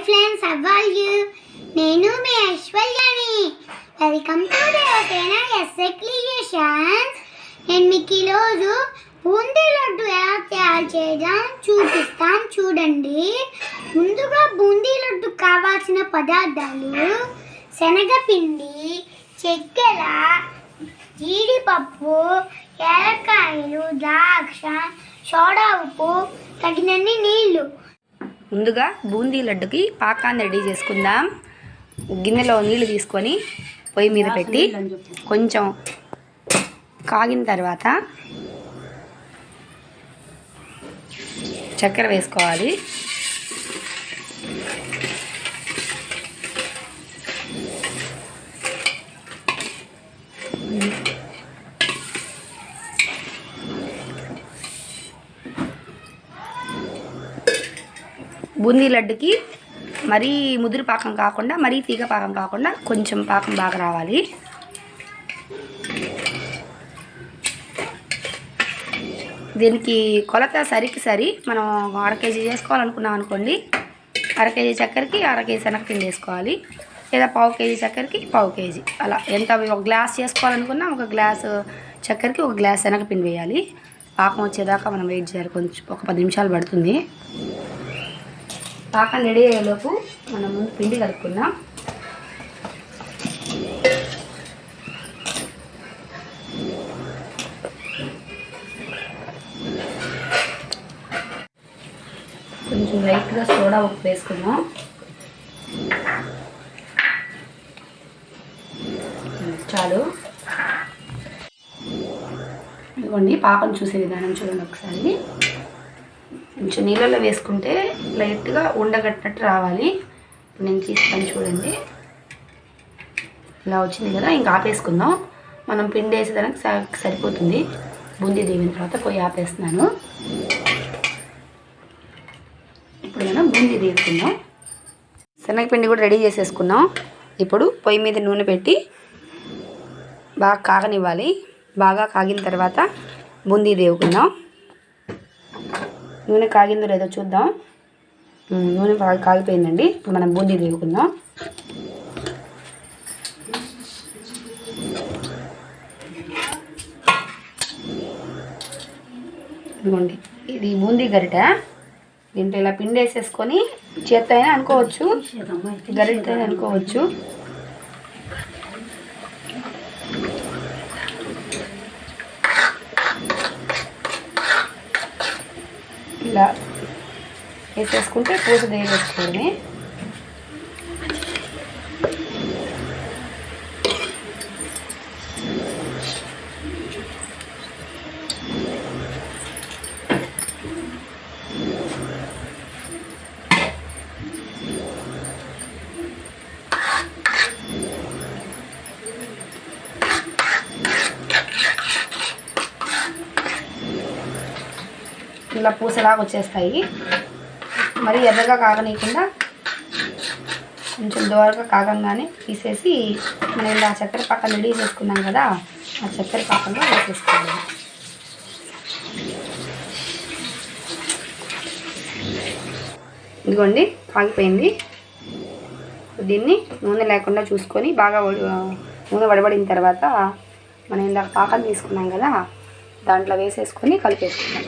friends, how are you? నేను మీ ఐశ్వర్యాని. Welcome to Devasena S A creations. నేను మీకు ఈరోజు బూందీ లడ్డు ఎలా తయారు చేయడం చూపిస్తాం, చూడండి. ముందుగా బూందీ లడ్డు కావాల్సిన పదార్థాలు: శనగపిండి, చక్కెర, జీడిపప్పు, ఏలక్కాయలు, ద్రాక్ష, సోడా ఉప్పు, తగినన్ని నీళ్లు. ముందుగా బూందీ లడ్డుకి పాకాన్ని రెడీ చేసుకుందాం. గిన్నెలో నీళ్లు తీసుకొని పొయ్యి మీద పెట్టి కొంచెం కాగిన తర్వాత చక్కెర వేసుకోవాలి. బూందీ లడ్డుకి మరీ ముదురు పాకం కాకుండా, మరీ తీగ పాకం కాకుండా కొంచెం పాకం బాగా రావాలి. దీనికి కొలత సరి మనం అర కేజీ చేసుకోవాలనుకున్నాం అనుకోండి, అర కేజీ చక్కెరకి అర కేజీ శనగపిండి వేసుకోవాలి. లేదా పావు కేజీ చక్కెరకి పావు కేజీ, అలా ఎంత ఒక గ్లాస్ చేసుకోవాలనుకున్నా ఒక గ్లాసు చక్కెరకి ఒక గ్లాస్ శనగపిండి వేయాలి. పాకం వచ్చేదాకా మనం వెయిట్ చేయాలి, కొంచెం ఒక 10 నిమిషాలు పడుతుంది. పాకం రెడీ అయ్యేలోపు మనం ముందు పిండి కలుపుకుందాం. కొంచెం లైట్గా సోడా ఉప్పు వేసుకుందాం. చాలు. ఇదిగోండి పాకం చూసే విధానం చూడండి ఒకసారి. కొంచెం నీళ్ళలో వేసుకుంటే లైట్గా ఉండగట్టినట్టు రావాలి. ఇప్పుడు నేను తీస్తాను చూడండి, ఇలా వచ్చింది కదా. ఇంకా ఆపేసుకుందాం. మనం పిండి వేసేదానికి సరిపోతుంది. బూందీ దిగిన తర్వాత పొయ్యి ఆపేస్తున్నాను. ఇప్పుడు మనం బూందీ దిగుకుందాం. శనగపిండి కూడా రెడీ చేసేసుకున్నాం. ఇప్పుడు పొయ్యి మీద నూనె పెట్టి బాగా కాగనివ్వాలి. బాగా కాగిన తర్వాత బూందీ దేవుకుందాం. నూనె కాగిందో లేదో చూద్దాం. నూనె బాగా కాగిపోయిందండి. ఇప్పుడు మనం బూందీ దేవుకుందాం. ఇదిగోండి, ఇది బూందీ గరిట. దీంట్లో ఇలా పిండి వేసేసుకొని చేత్తో అయినా అనుకోవచ్చు, గరిటతో అయినా అనుకోవచ్చు. ఇలా వేసేసుకుంటే పూస వేసుకోవడమే. ఇలా పూసలాగా వచ్చేస్తాయి. మరి ఎర్రగా కాగనీయకుండా కొంచెం దోరగా కాగంగానే తీసేసి మనం ఇలా చక్కెర పాకం రెడీ చేసుకున్నాం కదా, ఆ చక్కెర పాకంలో వేసేసుకోవాలి. ఇదిగోండి కాగిపోయింది. దీన్ని నూనె లేకుండా చూసుకొని బాగా నూనె వడబడిన తర్వాత మనం ఇలా పాకం తీసుకున్నాం కదా, దాంట్లో వేసేసుకొని కలిపేసుకున్నాం.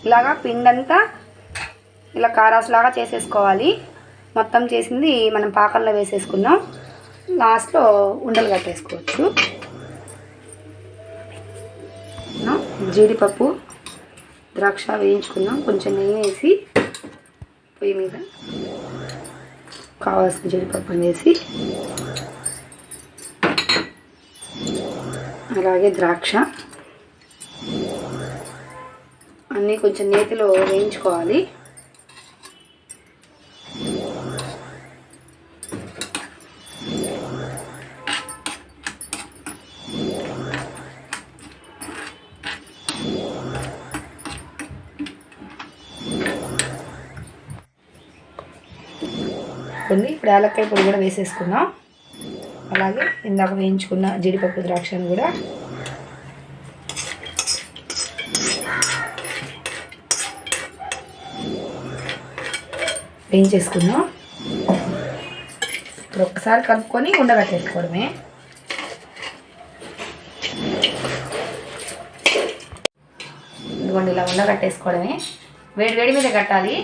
ఇలాగా పిండంతా ఇలా కారాసులాగా చేసేసుకోవాలి. మొత్తం చేసింది మనం పాకంలో వేసేసుకుందాం. లాస్ట్లో ఉండలు కట్టేసుకోవచ్చు. జీడిపప్పు, ద్రాక్ష వేయించుకుందాం. కొంచెం నెయ్యి వేసి పొయ్యి మీద కావాల్సిన జీడిపప్పు వేసి, అలాగే ద్రాక్ష అన్నీ కొంచెం నేతిలో వేయించుకోవాలి. వేసుకుంది. ఇప్పుడు యాలక్కాయ పొడి కూడా వేసేసుకుందాం. అలాగే ఇందాక వేయించుకున్న జీడిపప్పు ద్రాక్షను కూడా వేయించేసుకుందాం. ఇప్పుడు ఒక్కసారి కలుపుకొని ఉండగట్టేసుకోవడమే. ఇదిగోండి ఇలా ఉండగట్టేసుకోవడమే. వేడి వేడి మీద కట్టాలి,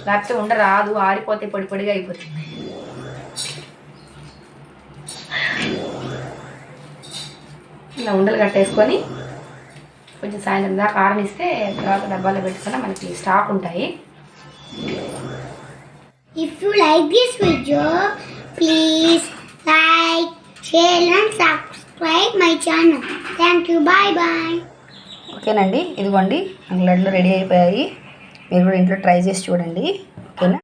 లేకపోతే ఉండ రాదు, ఆరిపోతే పొడి పొడిగా అయిపోతుంది. ఇలా ఉండలు కట్టేసుకొని కొంచెం సాయంత్రం దాకా ఆరనిస్తే తర్వాత డబ్బాలో పెట్టుకున్నా మనకి స్టాక్ ఉంటాయి. If you like this video, please like, share and subscribe my channel. Thank you. Bye bye. ఓకేనండి, ఇదిగోండి లడ్లు రెడీ అయిపోయాయి. మీరు కూడా ఇంట్లో ట్రై చేసి చూడండి. ఓకేనా?